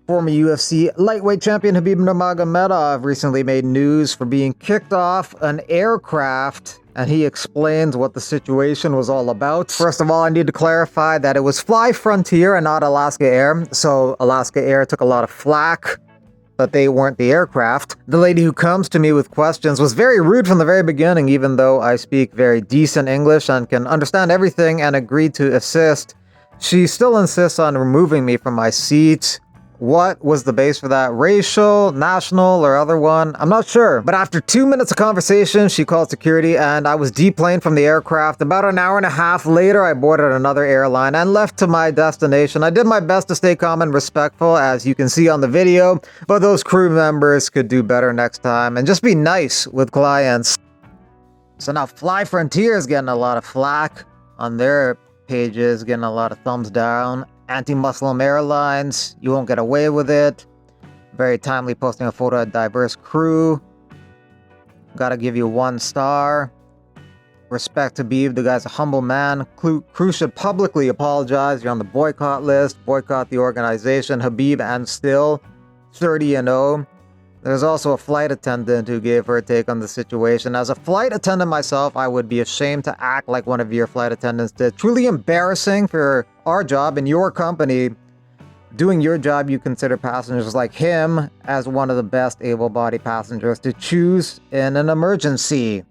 Former UFC lightweight champion Khabib Nurmagomedov recently made news for being kicked off an aircraft, and he explains what the situation was all about. First of all, I need to clarify that it was Fly Frontier and not Alaska Air, so Alaska Air took a lot of flack, but they weren't the aircraft. The lady who comes to me with questions was very rude from the very beginning, even though I speak very decent English and can understand everything and agreed to assist. She still insists on removing me from my seat. What was the base for that? Racial, national, or other one? I'm not sure. But after 2 minutes of conversation, she called security and I was deplaned from the aircraft. About an hour and a half later, I boarded another airline and left to my destination. I did my best to stay calm and respectful, as you can see on the video, but those crew members could do better next time and just be nice with clients. So now Fly Frontier is getting a lot of flack on their pages, getting a lot of thumbs down. Anti-Muslim Airlines, you won't get away with it. Very timely posting a photo of diverse crew. Gotta give you 1 star. Respect to Khabib, the guy's a humble man. Crew should publicly apologize. You're on the boycott list. Boycott the organization. Khabib and still 30-0. There's also a flight attendant who gave her take on the situation. As a flight attendant myself, I would be ashamed to act like one of your flight attendants did. Truly embarrassing for our job in your company. Doing your job, you consider passengers like him as one of the best able-bodied passengers to choose in an emergency.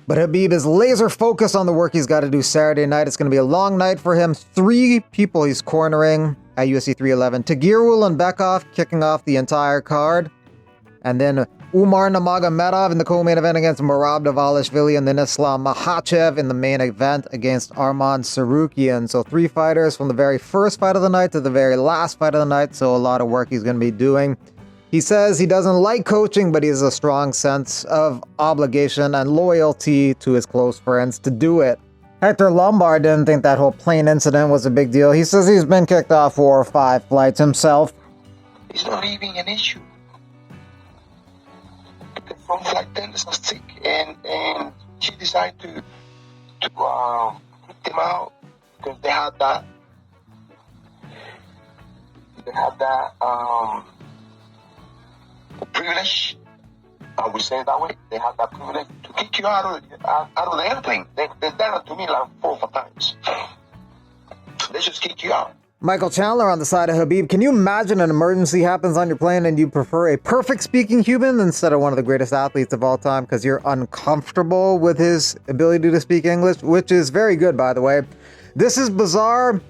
But Khabib is laser focused on the work he's got to do Saturday night. It's going to be a long night for him. 3 people he's cornering at UFC 311. Tagirul and Bekov kicking off the entire card. And then Umar Nurmagomedov in the co-main event against Merab Dvalishvili, and then Islam Makhachev in the main event against Arman Tsarukyan. So 3 fighters from the very first fight of the night to the very last fight of the night. So a lot of work he's going to be doing. He says he doesn't like coaching, but he has a strong sense of obligation and loyalty to his close friends to do it. Hector Lombard didn't think that whole plane incident was a big deal. He says he's been kicked off 4 or 5 flights himself. It's not even an issue. From flight attendants are sick, and she decided to kick them out because they had that privilege. I would say it that way. They have that privilege to kick you out of the airplane. They've done it to me like 4 or 5 times. They just kick you out. Michael Chandler on the side of Khabib. Can you imagine an emergency happens on your plane and you prefer a perfect speaking human instead of one of the greatest athletes of all time because you're uncomfortable with his ability to speak English, which is very good, by the way. This is bizarre.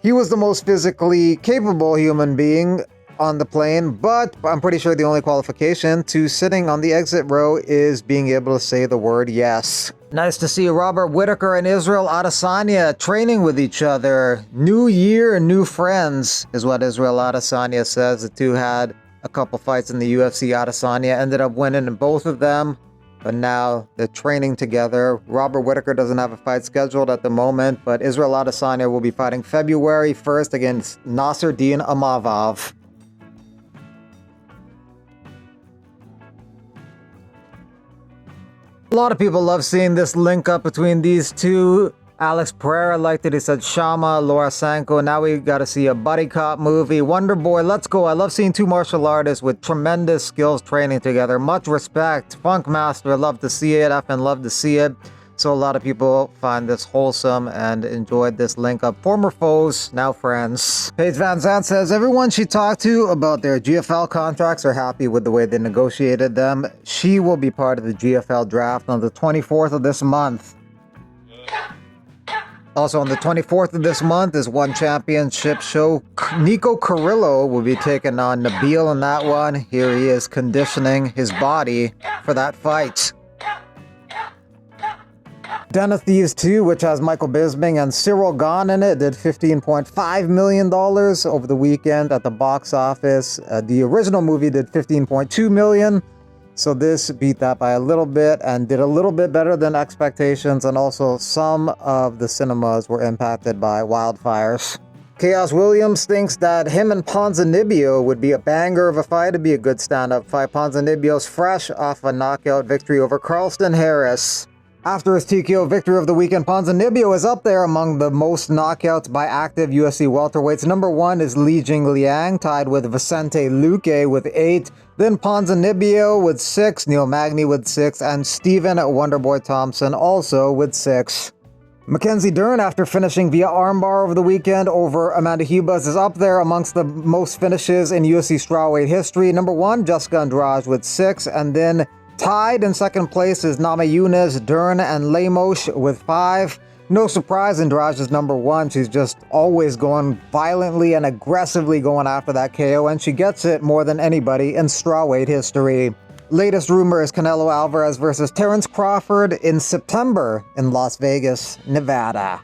He was the most physically capable human being on the plane, but I'm pretty sure the only qualification to sitting on the exit row is being able to say the word yes. Nice to see Robert Whittaker and Israel Adesanya training with each other. New year, new friends is what Israel Adesanya says. The two had a couple fights in the UFC. Adesanya ended up winning in both of them, but now they're training together. Robert Whittaker doesn't have a fight scheduled at the moment, but Israel Adesanya will be fighting February 1st against Nasruddin Imavov. A lot of people love seeing this link up between these two. Alex Pereira liked it. He said Shama, Laura Sanko. Now we got to see a buddy cop movie. Wonder Boy, let's go. I love seeing 2 martial artists with tremendous skills training together. Much respect. Funk Master, love to see it. Effing love to see it. So a lot of people find this wholesome and enjoyed this link up. Former foes, now friends. Paige Van Zandt says everyone she talked to about their GFL contracts are happy with the way they negotiated them. She will be part of the GFL draft on the 24th of this month. Also on the 24th of this month is One Championship show. Nico Carrillo will be taking on Nabil in that one. Here he is conditioning his body for that fight. Den of Thieves 2, which has Michael Bisping and Cyril Gahn in it, did $15.5 million over the weekend at the box office. The original movie did $15.2 million, so this beat that by a little bit and did a little bit better than expectations, and also some of the cinemas were impacted by wildfires. Chaos Williams thinks that him and Ponzinibbio would be a banger of a fight. It'd be a good stand-up fight. Ponzinibbio's fresh off a knockout victory over Carlston Harris. After his TKO victory of the weekend, Ponzinibbio is up there among the most knockouts by active UFC welterweights. Number 1 is Li Jingliang, tied with Vicente Luque with 8. Then Ponzinibbio with 6, Neil Magny with 6, and Stephen Wonderboy Thompson also with 6. Mackenzie Dern, after finishing via armbar over the weekend over Amanda Hubas, is up there amongst the most finishes in UFC strawweight history. Number 1, Jessica Andrade with 6, and then tied in second place is Namajunas, Dern, and Lemos with 5. No surprise, Andrade is number 1. She's just always going violently and aggressively going after that KO, and she gets it more than anybody in strawweight history. Latest rumor is Canelo Alvarez versus Terence Crawford in September in Las Vegas, Nevada.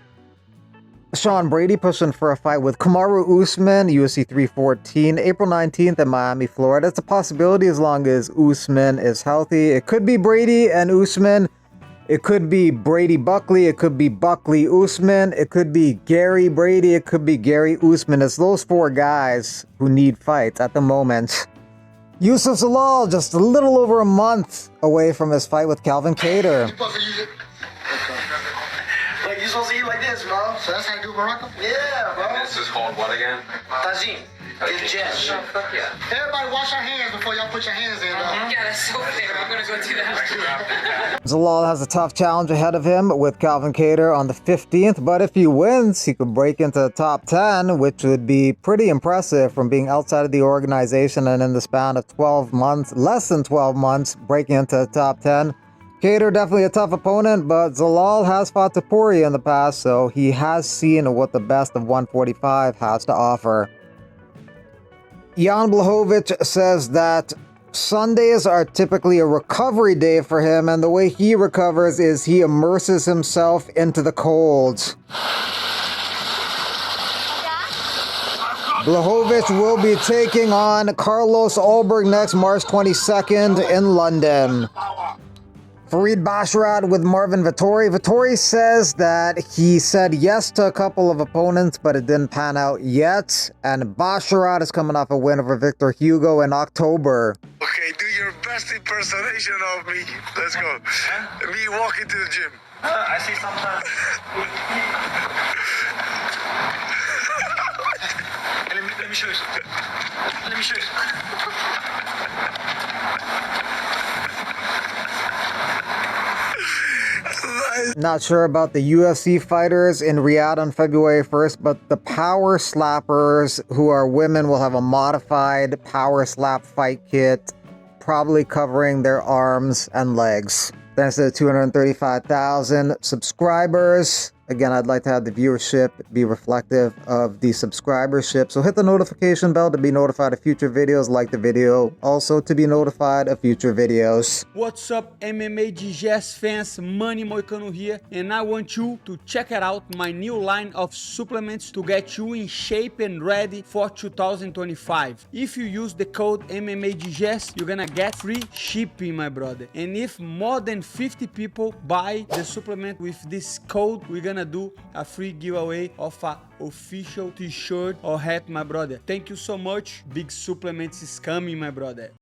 Sean Brady pushing for a fight with Kamaru Usman, UFC 314, April 19th in Miami, Florida. It's a possibility as long as Usman is healthy. It could be Brady and Usman. It could be Brady Buckley. It could be Buckley Usman. It could be Gary Brady. It could be Gary Usman. It's those 4 guys who need fights at the moment. Yusuf Zalal just a little over a month away from his fight with Calvin Kattar. Like, you're supposed to eat like this, bro. So that's how you do Morocco? Yeah, bro. And this is called what again? Tagine. It's Jess. Yeah. Everybody wash your hands before y'all put your hands in, bro. Yeah, that's so fair. I'm gonna go do that. Zalal has a tough challenge ahead of him with Calvin Kattar on the 15th, but if he wins, he could break into the top 10, which would be pretty impressive from being outside of the organization and in the span of 12 months, less than 12 months, breaking into the top 10. Kattar definitely a tough opponent, but Zalal has fought Topuria in the past, so he has seen what the best of 145 has to offer. Jan Blachowicz says that Sundays are typically a recovery day for him, and the way he recovers is he immerses himself into the cold. Blachowicz will be taking on Carlos Ulberg next March 22nd in London. Farid Basharat with Marvin Vettori. Vettori says that he said yes to a couple of opponents, but it didn't pan out yet. And Basharat is coming off a win over Victor Hugo in October. Okay, do your best impersonation of me. Let's go. Me walking to the gym. I see sometimes. Let me show you. Let me show you. Not sure about the UFC fighters in Riyadh on February 1st, but the power slappers who are women will have a modified power slap fight kit, probably covering their arms and legs. Thanks to the 235,000 subscribers. Again, I'd like to have the viewership be reflective of the subscribership. So hit the notification bell to be notified of future videos. Like the video also to be notified of future videos. What's up, MMA Digest fans? Manny Moicano here, and I want you to check out my new line of supplements to get you in shape and ready for 2025. If you use the code MMA Digest, you're gonna get free shipping, my brother. And if more than 50 people buy the supplement with this code, we're gonna do a free giveaway of a official t-shirt or hat, my brother. Thank you so much. Big supplements is coming, my brother.